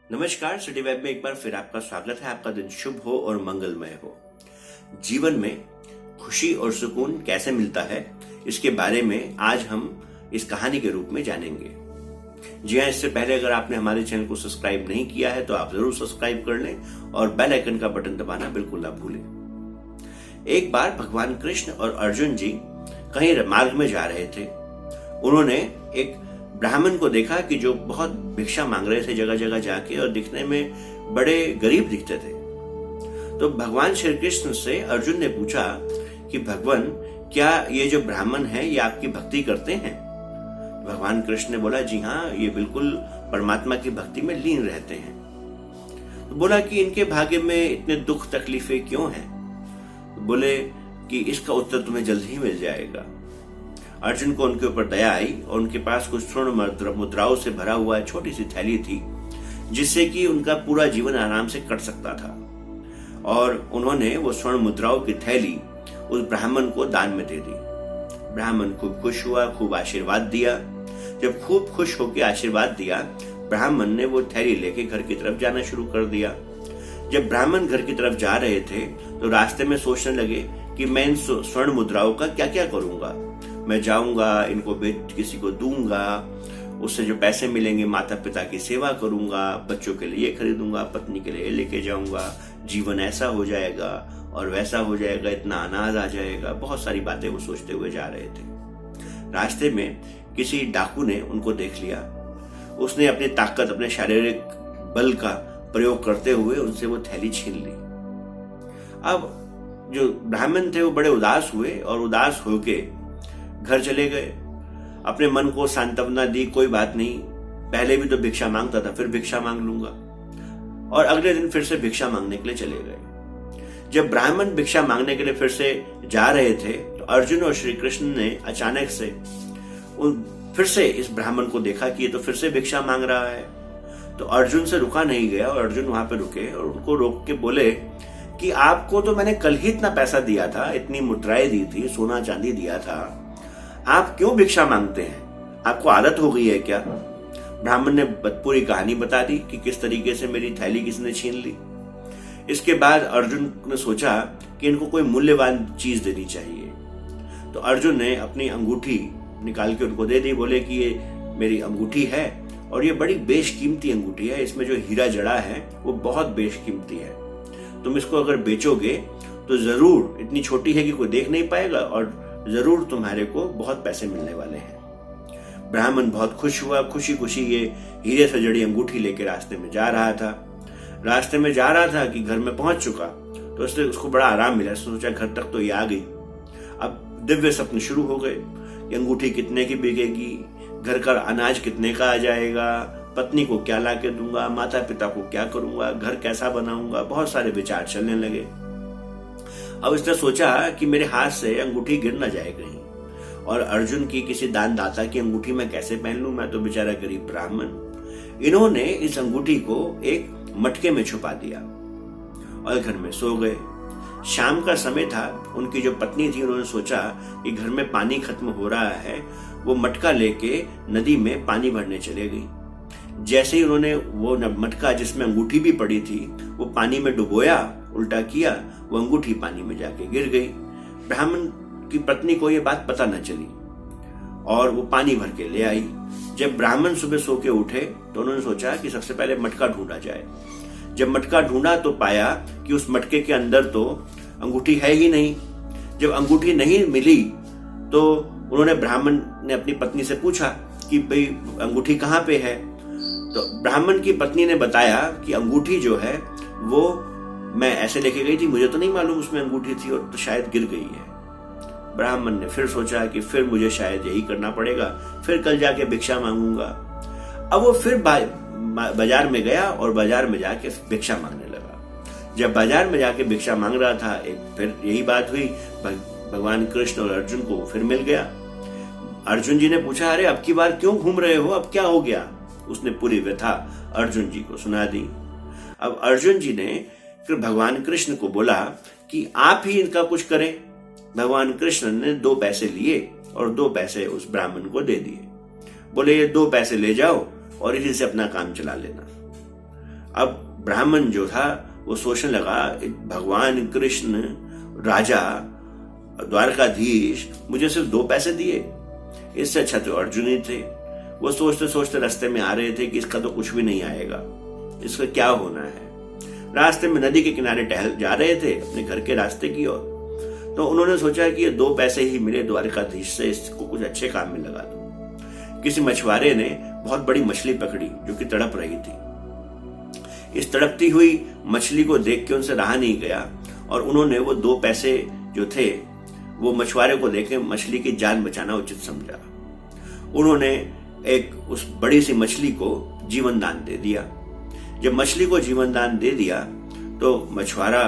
नमस्कार। City web में एक बार फिर आपका स्वागत है। आपका दिन शुभ हो और मंगलमय हो। जीवन में खुशी और सुकून कैसे मिलता है, इसके बारे में आज हम इस कहानी के रूप में जानेंगे। जी हाँ, इससे पहले अगर आपने हमारे चैनल को सब्सक्राइब नहीं किया है तो आप जरूर सब्सक्राइब कर लें और बेल आइकन का बटन दबाना बिल्कुल ना भूलें। एक बार भगवान कृष्ण और अर्जुन जी कहीं मार्ग में जा रहे थे। उन्होंने एक ब्राह्मण को देखा कि जो बहुत भिक्षा मांग रहे थे जगह जगह जाके, और दिखने में बड़े गरीब दिखते थे। तो भगवान श्री कृष्ण से अर्जुन ने पूछा कि भगवान, क्या ये जो ब्राह्मण है ये आपकी भक्ति करते हैं? भगवान कृष्ण ने बोला, जी हाँ, ये बिल्कुल परमात्मा की भक्ति में लीन रहते हैं। तो बोला कि इनके भाग्य में इतने दुख तकलीफें क्यों हैं? तो बोले कि इसका उत्तर तुम्हें जल्द ही मिल जाएगा। अर्जुन को उनके ऊपर दया आई और उनके पास कुछ स्वर्ण मुद्राओं से भरा हुआ छोटी सी थैली थी, जिससे कि उनका पूरा जीवन आराम से कट सकता था। और उन्होंने वो स्वर्ण मुद्राओं की थैली उस ब्राह्मण को दान में दे दी। ब्राह्मण खूब खुश हुआ, खूब आशीर्वाद दिया। जब खूब खुश होकर आशीर्वाद दिया, ब्राह्मण ने वो थैली लेके घर की तरफ जाना शुरू कर दिया। जब ब्राह्मण घर की तरफ जा रहे थे तो रास्ते में सोचने लगे कि मैं इन स्वर्ण मुद्राओं का क्या क्या करूंगा। मैं जाऊंगा, इनको बेच किसी को दूंगा, उससे जो पैसे मिलेंगे माता पिता की सेवा करूंगा, बच्चों के लिए खरीदूंगा, पत्नी के लिए लेके जाऊंगा, जीवन ऐसा हो जाएगा और वैसा हो जाएगा, इतना अनाज आ जाएगा। बहुत सारी बातें वो सोचते हुए जा रहे थे। रास्ते में किसी डाकू ने उनको देख लिया। उसने अपनी ताकत, अपने शारीरिक बल का प्रयोग करते हुए उनसे वो थैली छीन ली। अब जो ब्राह्मण थे वो बड़े उदास हुए और उदास होके घर चले गए। अपने मन को सांत्वना दी, कोई बात नहीं, पहले भी तो भिक्षा मांगता था, फिर भिक्षा मांग लूंगा। और अगले दिन फिर से भिक्षा मांगने के लिए चले गए। जब ब्राह्मण भिक्षा मांगने के लिए फिर से जा रहे थे तो अर्जुन और श्री कृष्ण ने अचानक से फिर से इस ब्राह्मण को देखा कि ये तो फिर से भिक्षा मांग रहा है। तो अर्जुन से रुका नहीं गया और अर्जुन वहां पे रुके और उनको रोक के बोले कि आपको तो मैंने कल ही इतना पैसा दिया था, इतनी मुद्राएं दी थी, सोना चांदी दिया था, आप क्यों भिक्षा मांगते हैं? आपको आदत हो गई है क्या? ब्राह्मण ने पूरी कहानी बता दी कि किस तरीके से मेरी थैली किसने छीन ली। इसके बाद अर्जुन ने सोचा कि इनको कोई मूल्यवान चीज देनी चाहिए। तो अर्जुन ने अपनी अंगूठी निकाल के उनको दे दी। बोले कि ये मेरी अंगूठी है और ये बड़ी बेशकीमती अंगूठी है, इसमें जो हीरा जड़ा है वो बहुत बेशकीमती है। तुम इसको अगर बेचोगे तो जरूर, इतनी छोटी है कि कोई देख नहीं पाएगा, और जरूर तुम्हारे को बहुत पैसे मिलने वाले हैं। ब्राह्मण बहुत खुश हुआ। खुशी खुशी ये हीरे से जड़ी अंगूठी लेके रास्ते में जा रहा था। रास्ते में जा रहा था कि घर में पहुंच चुका तो उसको बड़ा आराम मिला। सोचा घर तक तो ये आ गई। अब दिव्य सपने शुरू हो गए। ये अंगूठी कितने की बिकेगी, घर का अनाज कितने का आ जाएगा, पत्नी को क्या ला के दूंगा, माता पिता को क्या करूंगा, घर कैसा बनाऊंगा, बहुत सारे विचार चलने लगे। अब इसने सोचा कि मेरे हाथ से अंगूठी गिर ना जाए कहीं, और अर्जुन की किसी दानदाता की अंगूठी मैं कैसे पहन लूं, मैं तो बेचारा गरीब ब्राह्मण। इन्होंने इस अंगूठी को एक मटके में छुपा दिया और घर में सो गए। शाम का समय था। उनकी जो पत्नी थी, उन्होंने सोचा कि घर में पानी खत्म हो रहा है, वो मटका लेके नदी में पानी भरने चले गई। जैसे ही उन्होंने वो मटका जिसमें अंगूठी भी पड़ी थी वो पानी में डुबोया, उल्टा किया, वो अंगूठी पानी में जाके गिर गई। ब्राह्मण की पत्नी को ये बात पता न चली और वो पानी भर के ले आई। जब ब्राह्मण सुबह सो के उठे तो उन्होंने सोचा कि सबसे पहले मटका ढूंढा जाए। जब मटका ढूंढा तो पाया कि उस मटके के अंदर तो अंगूठी है ही नहीं। जब अंगूठी नहीं मिली तो उन्होंने, ब्राह्मण ने अपनी पत्नी से पूछा कि भाई अंगूठी कहाँ पे है? तो ब्राह्मण की पत्नी ने बताया कि अंगूठी जो है वो मैं ऐसे लेके गई थी, मुझे तो नहीं मालूम उसमें अंगूठी थी और तो शायद गिर गई है। ब्राह्मण ने फिर सोचा कि फिर मुझे शायद यही करना पड़ेगा, फिर कल जाके भिक्षा मांगूंगा। अब वो फिर बाजार में गया और बाजार में जाके भिक्षा मांगने लगा। जब बाजार में जाके भिक्षा मांग रहा था, फिर यही बात हुई, भगवान कृष्ण और अर्जुन को फिर मिल गया। अर्जुन जी ने पूछा, अरे अब की बार क्यों घूम रहे हो, अब क्या हो गया? उसने पूरी व्यथा अर्जुन जी को सुना दी। अब अर्जुन जी ने फिर भगवान कृष्ण को बोला कि आप ही इनका कुछ करें। भगवान कृष्ण ने 2 पैसे लिए और 2 पैसे उस ब्राह्मण को दे दिए। बोले ये 2 पैसे ले जाओ और इसी से अपना काम चला लेना। अब ब्राह्मण जो था वो सोचने लगा, भगवान कृष्ण राजा द्वारकाधीश मुझे सिर्फ 2 पैसे दिए, इससे अच्छा तो अर्जुन ही थे। वो सोचते सोचते रास्ते में आ रहे थे कि इसका तो कुछ भी नहीं आएगा, इसका क्या होना है। रास्ते में नदी के किनारे टहल जा रहे थे अपने घर के रास्ते की ओर, तो उन्होंने सोचा कि ये 2 पैसे ही मिले द्वारकाधीश से, इसको कुछ अच्छे काम में लगा दूं। किसी मछुआरे ने बहुत बड़ी मछली पकड़ी जो कि तड़प रही थी। इस तड़पती हुई मछली को देख के उनसे रहा नहीं गया और उन्होंने वो 2 पैसे जो थे वो मछुआरे को देके मछली की जान बचाना उचित समझा। उन्होंने एक उस बड़ी सी मछली को जीवन दान दे दिया। जब मछली को जीवन दान दे दिया तो मछुआरा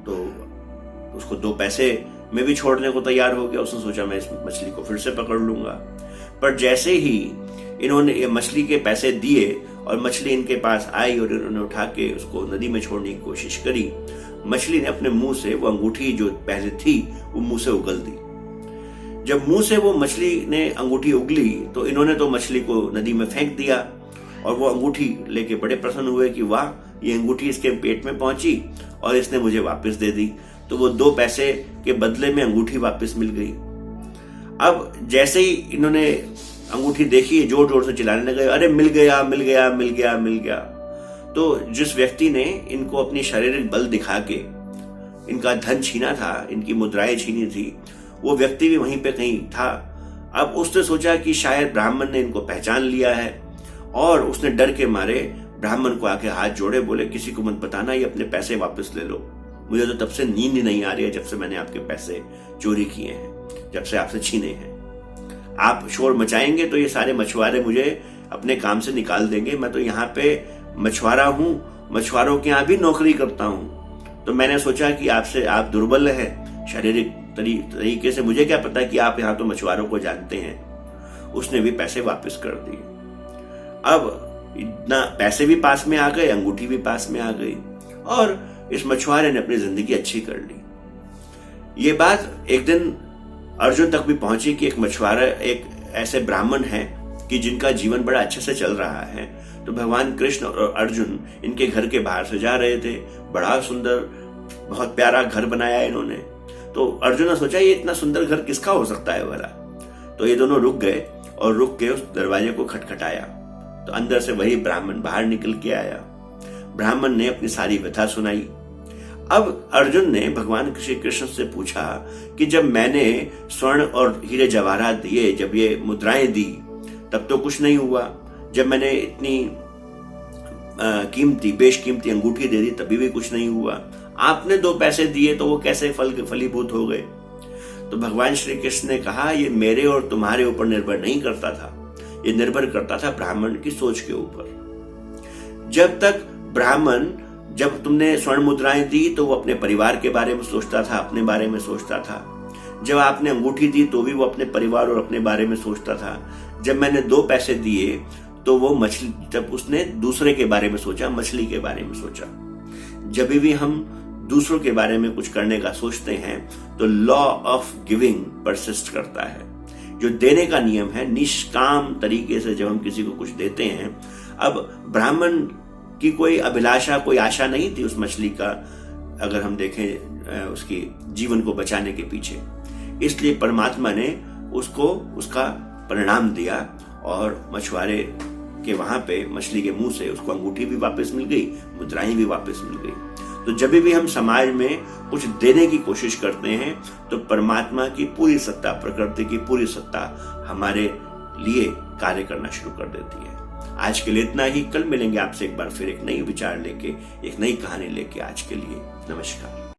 तो उसको 2 पैसे में भी छोड़ने को तैयार हो गया। उसने सोचा मैं इस मछली को फिर से पकड़ लूंगा, पर जैसे ही इन्होंने ये मछली के पैसे दिए और मछली इनके पास आई और इन्होंने उठा के उसको नदी में छोड़ने की कोशिश करी, मछली ने अपने मुंह से वो अंगूठी जो पहले थी वो मुंह से उगल दी। जब मुंह से वो मछली ने अंगूठी उगली तो इन्होंने तो मछली को नदी में फेंक दिया और वो अंगूठी लेके बड़े प्रसन्न हुए कि वाह, ये अंगूठी इसके पेट में पहुंची और इसने मुझे वापस दे दी। तो वो 2 पैसे के बदले में अंगूठी वापस मिल गई। अब जैसे ही इन्होंने अंगूठी देखी, जोर जोर से चिल्लाने लगे, अरे मिल गया मिल गया मिल गया मिल गया। तो जिस व्यक्ति ने इनको अपनी शारीरिक बल दिखा के इनका धन छीना था, इनकी मुद्राएं छीनी थी, वो व्यक्ति भी वहीं पे कहीं था। अब उसने सोचा कि शायद ब्राह्मण ने इनको पहचान लिया है और उसने डर के मारे ब्राह्मण को आके हाथ जोड़े, बोले किसी को मत बताना, ये अपने पैसे वापस ले लो। मुझे तो तब से नींद ही नहीं आ रही है जब से मैंने आपके पैसे चोरी किए हैं, जब से आपसे छीने हैं। आप शोर मचाएंगे तो ये सारे मछुआरे मुझे अपने काम से निकाल देंगे। मैं तो यहाँ पे मछुआरा हूँ, मछुआरों के यहाँ भी नौकरी करता हूँ। तो मैंने सोचा कि आपसे आप दुर्बल है शारीरिक तरीके से, मुझे क्या पता कि आप यहाँ तो मछुआरों को जानते हैं। उसने भी पैसे वापस कर दिए। अब इतना पैसे भी पास में आ गए, अंगूठी भी पास में आ गई और इस मछुआरे ने अपनी जिंदगी अच्छी कर ली। ये बात एक दिन अर्जुन तक भी पहुंची कि एक मछुआरा, एक ऐसे ब्राह्मण है कि जिनका जीवन बड़ा अच्छे से चल रहा है। तो भगवान कृष्ण और अर्जुन इनके घर के बाहर से जा रहे थे। बड़ा सुंदर, बहुत प्यारा घर बनाया इन्होंने। तो अर्जुन ने सोचा ये इतना सुंदर घर किसका हो सकता है भला। तो ये दोनों रुक गए और रुक के उस दरवाजे को खटखटाया। तो अंदर से वही ब्राह्मण बाहर निकल के आया। ब्राह्मण ने अपनी सारी व्यथा सुनाई। अब अर्जुन ने भगवान श्री कृष्ण से पूछा कि जब मैंने स्वर्ण और हीरे जवाहरात दिए, जब ये मुद्राएं दी, तब तो कुछ नहीं हुआ। जब मैंने इतनी कीमती बेशकीमती अंगूठी दे दी तभी भी कुछ नहीं हुआ। आपने 2 पैसे दिए तो वो कैसे फलीभूत हो गए। तो भगवान श्री कृष्ण ने कहा ये मेरे और तुम्हारे ऊपर निर्भर नहीं करता था, ये निर्भर करता था ब्राह्मण की सोच के ऊपर। जब तुमने स्वर्ण मुद्राएं दी तो वो अपने परिवार के बारे में सोचता था, अपने बारे में सोचता था। जब आपने अंगूठी दी तो भी वो अपने परिवार और अपने बारे में सोचता था। जब मैंने 2 पैसे दिए तो वो मछली, जब उसने दूसरे के बारे में सोचा, मछली के बारे में सोचा। जब भी हम दूसरों के बारे में कुछ करने का सोचते हैं तो लॉ ऑफ गिविंग परसिस्ट करता है। जो देने का नियम है, निष्काम तरीके से जब हम किसी को कुछ देते हैं। अब ब्राह्मण की कोई अभिलाषा, कोई आशा नहीं थी उस मछली का, अगर हम देखें उसकी जीवन को बचाने के पीछे। इसलिए परमात्मा ने उसको उसका परिणाम दिया और मछुआरे के वहां पे मछली के मुंह से उसको अंगूठी भी वापस मिल गई, मुद्राएं भी वापस मिल गई। तो जब भी हम समाज में कुछ देने की कोशिश करते हैं तो परमात्मा की पूरी सत्ता, प्रकृति की पूरी सत्ता हमारे लिए कार्य करना शुरू कर देती है। आज के लिए इतना ही। कल मिलेंगे आपसे एक बार फिर एक नई विचार लेके, एक नई कहानी लेके। आज के लिए नमस्कार।